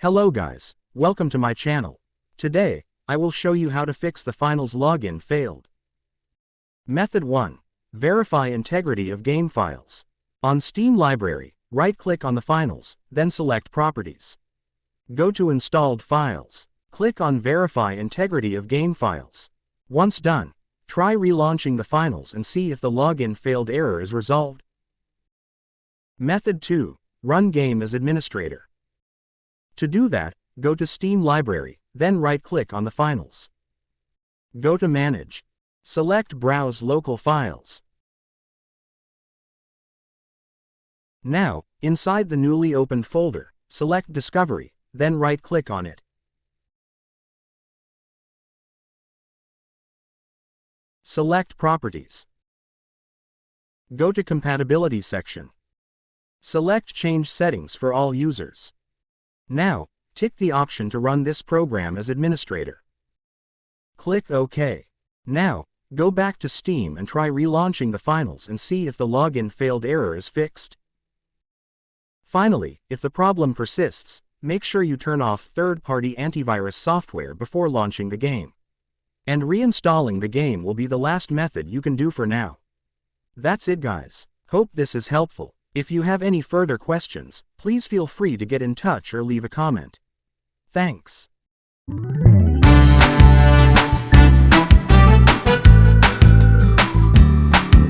Hello guys, welcome to my channel. Today, I will show you how to fix the finals login failed. Method 1. Verify integrity of game files. On Steam Library, right-click on the finals, then select Properties. Go to Installed Files. Click on Verify integrity of game files. Once done, try relaunching the finals and see if the login failed error is resolved. Method 2. Run game as administrator. To do that, go to Steam Library, then right-click on the finals. Go to Manage. Select Browse Local Files. Now, inside the newly opened folder, select Discovery, then right-click on it. Select Properties. Go to Compatibility section. Select Change Settings for all users. Now, tick the option to run this program as administrator. Click OK. Now, go back to Steam and try relaunching the finals and see if the login failed error is fixed. Finally, if the problem persists, make sure you turn off third-party antivirus software before launching the game. And reinstalling the game will be the last method you can do for now. That's it guys. Hope this is helpful. If you have any further questions, please feel free to get in touch or leave a comment. Thanks.